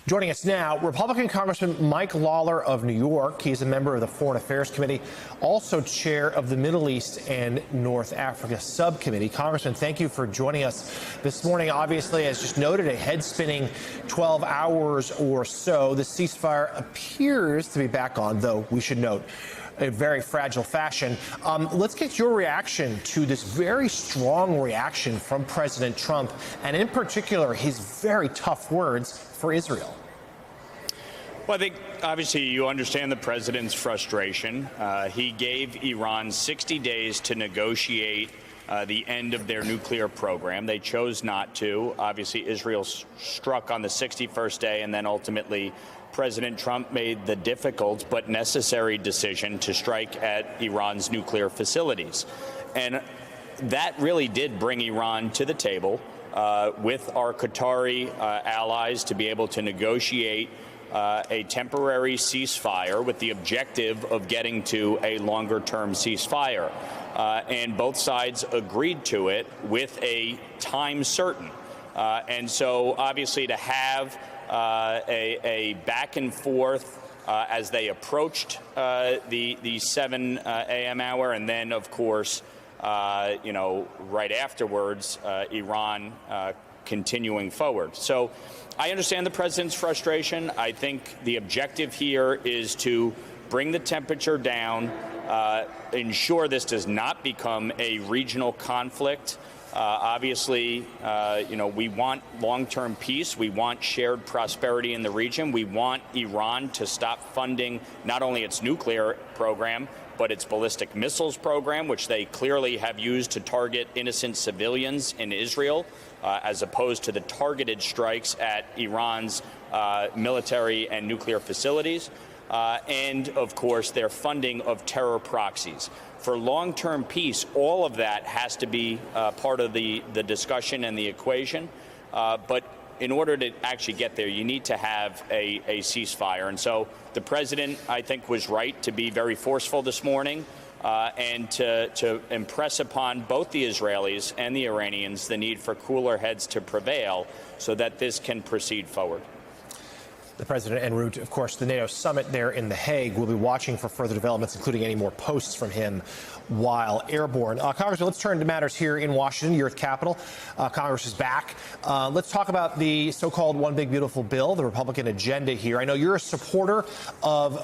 Joining us now, Republican Congressman Mike Lawler of New York. He's a member of the Foreign Affairs Committee, also chair of the Middle East and North Africa Subcommittee. Congressman, thank you for joining us this morning. Obviously, as just noted, a head-spinning 12 hours or so. The ceasefire appears to be back on, though we should note, a very fragile fashion. Let's get your reaction to this very strong reaction from President Trump, and in particular, his very tough words for Israel. Well, I think obviously you understand the president's frustration. He gave Iran 60 days to negotiate the end of their nuclear program. They chose not to. Obviously, Israel struck on the 61st day, and then ultimately President Trump made the difficult but necessary decision to strike at Iran's nuclear facilities. And that really did bring Iran to the table with our Qatari allies to be able to negotiate a temporary ceasefire with the objective of getting to a longer-term ceasefire. And both sides agreed to it with a time certain. And so obviously to have a back and forth as they approached the 7 a.m. hour, and then, of course, right afterwards, Iran continuing forward. So I understand the president's frustration. I think the objective here is to bring the temperature down, ensure this does not become a regional conflict. Obviously, we want long-term peace. We want shared prosperity in the region. We want Iran to stop funding not only its nuclear program, but its ballistic missiles program, which they clearly have used to target innocent civilians in Israel, as opposed to the targeted strikes at Iran's military and nuclear facilities. And, of course, their funding of terror proxies. For long-term peace, all of that has to be part of the discussion and the equation. But in order to actually get there, you need to have a ceasefire. And so the president, I think, was right to be very forceful this morning and to impress upon both the Israelis and the Iranians the need for cooler heads to prevail so that this can proceed forward. The president en route, of course, the NATO summit there in The Hague. We'll be watching for further developments, including any more posts from him while airborne. Congressman, let's turn to matters here in Washington. You're at the Capitol. Congress is back. Let's talk about the so-called One Big Beautiful Bill, the Republican agenda here. I know you're a supporter of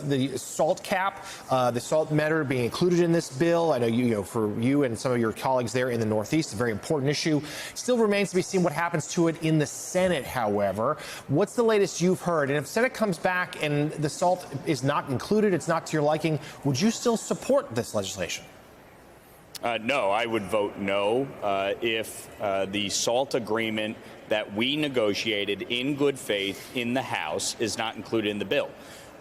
the SALT cap, the SALT matter being included in this bill. I know, for you and some of your colleagues there in the Northeast, a very important issue. Still remains to be seen what happens to it in the Senate, however. What's the latest you've heard? And if the Senate comes back and the SALT is not included, it's not to your liking, would you still support this legislation? No, I would vote no if the SALT agreement that we negotiated in good faith in the House is not included in the bill.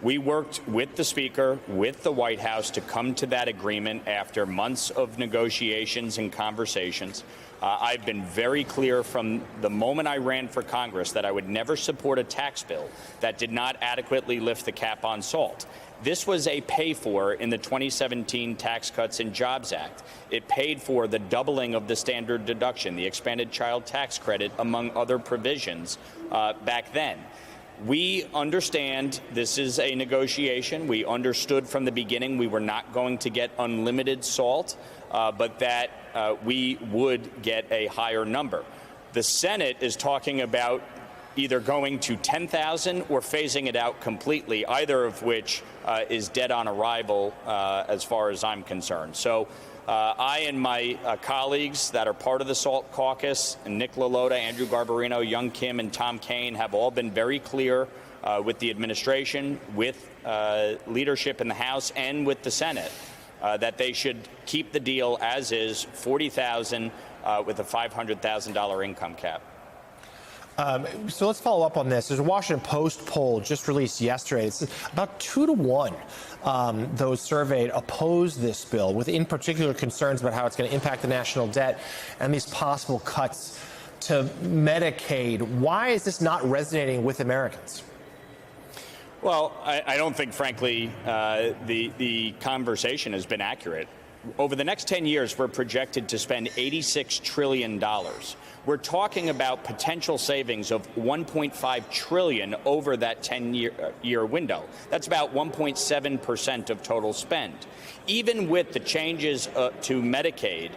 We worked with the Speaker, with the White House to come to that agreement after months of negotiations and conversations. I've been very clear from the moment I ran for Congress that I would never support a tax bill that did not adequately lift the cap on SALT. This was a pay-for in the 2017 Tax Cuts and Jobs Act. It paid for the doubling of the standard deduction, the expanded child tax credit, among other provisions back then. We understand this is a negotiation. We understood from the beginning we were not going to get unlimited SALT, but that we would get a higher number. The Senate is talking about either going to 10,000 or phasing it out completely, either of which is dead on arrival as far as I'm concerned. So I and my colleagues that are part of the SALT caucus, Nick LaLota, Andrew Garbarino, Young Kim, and Tom Kaine, have all been very clear with the administration, with leadership in the House, and with the Senate that they should keep the deal as is, 40,000 with a $500,000 income cap. So let's follow up on this. There's a Washington Post poll just released yesterday. It's about 2-to-1. Those surveyed oppose this bill, with in particular concerns about how it's going to impact the national debt and these possible cuts to Medicaid. Why is this not resonating with Americans? Well, I don't think, frankly, the conversation has been accurate. Over the next 10 years, we're projected to spend $86 trillion. We're talking about potential savings of $1.5 trillion over that 10-year window. That's about 1.7% of total spend. Even with the changes to Medicaid,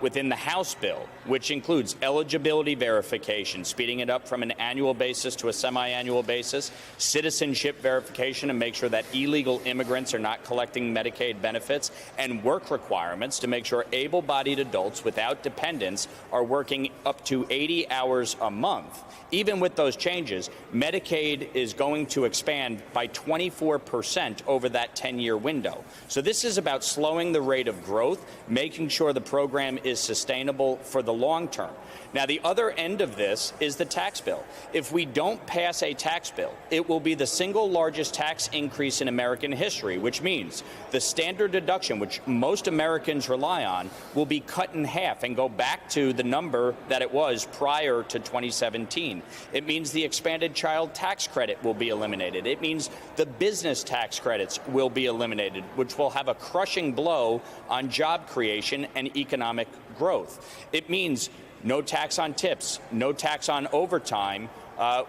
within the House bill, which includes eligibility verification, speeding it up from an annual basis to a semi-annual basis, citizenship verification to make sure that illegal immigrants are not collecting Medicaid benefits, and work requirements to make sure able-bodied adults without dependents are working up to 80 hours a month. Even with those changes, Medicaid is going to expand by 24% over that 10-year window. So this is about slowing the rate of growth, making sure the program is sustainable for the long term. Now, the other end of this is the tax bill. If we don't pass a tax bill, it will be the single largest tax increase in American history, which means the standard deduction, which most Americans rely on, will be cut in half and go back to the number that it was prior to 2017. It means the expanded child tax credit will be eliminated. It means the business tax credits will be eliminated, which will have a crushing blow on job creation and economic growth. It means no tax on tips, no tax on overtime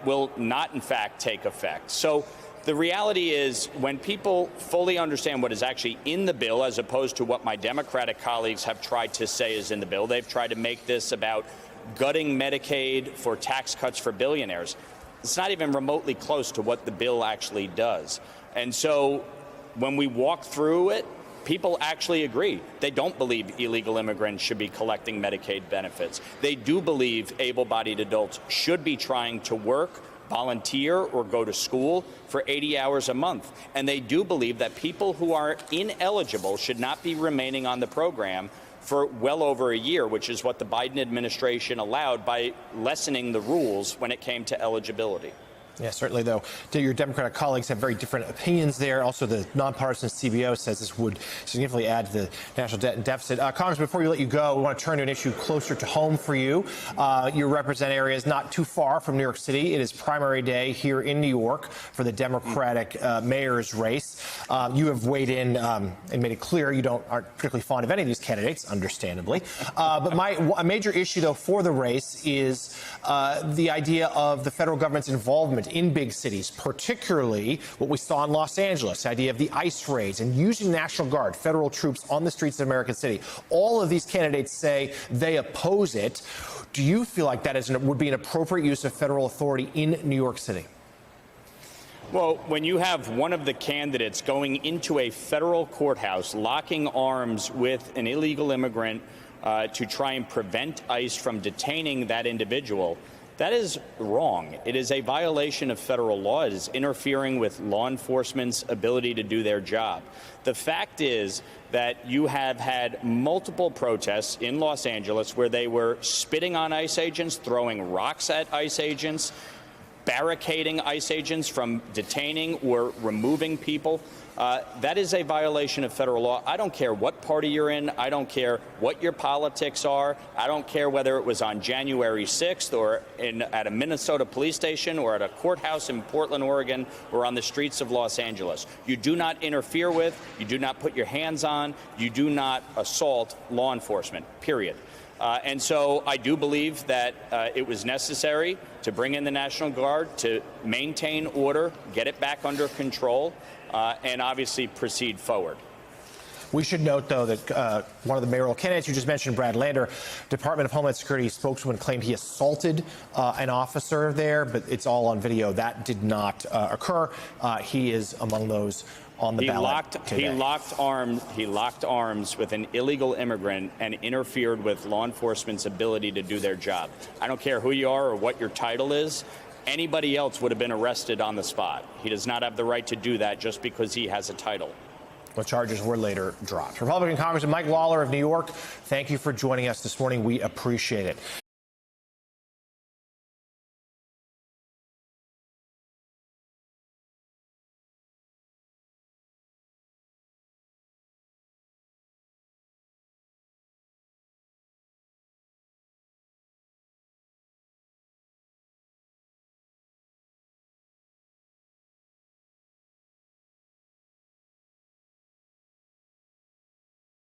will not, in fact, take effect. So the reality is, when people fully understand what is actually in the bill, as opposed to what my Democratic colleagues have tried to say is in the bill, they've tried to make this about gutting Medicaid for tax cuts for billionaires. It's not even remotely close to what the bill actually does. And so when we walk through it, people actually agree. They don't believe illegal immigrants should be collecting Medicaid benefits. They do believe able-bodied adults should be trying to work, volunteer, or go to school for 80 hours a month. And they do believe that people who are ineligible should not be remaining on the program for well over a year, which is what the Biden administration allowed by lessening the rules when it came to eligibility. Yeah, certainly, though, your Democratic colleagues have very different opinions there. Also, the nonpartisan CBO says this would significantly add to the national debt and deficit. Congressman, before we let you go, we want to turn to an issue closer to home for you. You represent areas not too far from New York City. It is primary day here in New York for the Democratic mayor's race. You have weighed in and made it clear you aren't particularly fond of any of these candidates, understandably. But a major issue, though, for the race is the idea of the federal government's involvement in big cities, particularly what we saw in Los Angeles, the idea of the ICE raids and using National Guard, federal troops on the streets of American City. All of these candidates say they oppose it. Do you feel like that would be an appropriate use of federal authority in New York City? Well, when you have one of the candidates going into a federal courthouse, locking arms with an illegal immigrant to try and prevent ICE from detaining that individual, that is wrong. It is a violation of federal law. It is interfering with law enforcement's ability to do their job. The fact is that you have had multiple protests in Los Angeles where they were spitting on ICE agents, throwing rocks at ICE agents, barricading ICE agents from detaining or removing people. That is a violation of federal law. I don't care what party you're in. I don't care what your politics are. I don't care whether it was on January 6th or at a Minnesota police station or at a courthouse in Portland, Oregon, or on the streets of Los Angeles. You do not interfere with, you do not put your hands on, you do not assault law enforcement, period. And so I do believe that it was necessary to bring in the National Guard to maintain order, get it back under control, and obviously proceed forward. We should note, though, that one of the mayoral candidates you just mentioned, Brad Lander, Department of Homeland Security spokeswoman, claimed he assaulted an officer there, but it's all on video. That did not occur. He is among those on the ballot today. He locked arms with an illegal immigrant and interfered with law enforcement's ability to do their job. I don't care who you are or what your title is. Anybody else would have been arrested on the spot. He does not have the right to do that just because he has a title. The charges were later dropped. Republican Congressman Mike Lawler of New York, thank you for joining us this morning. We appreciate it.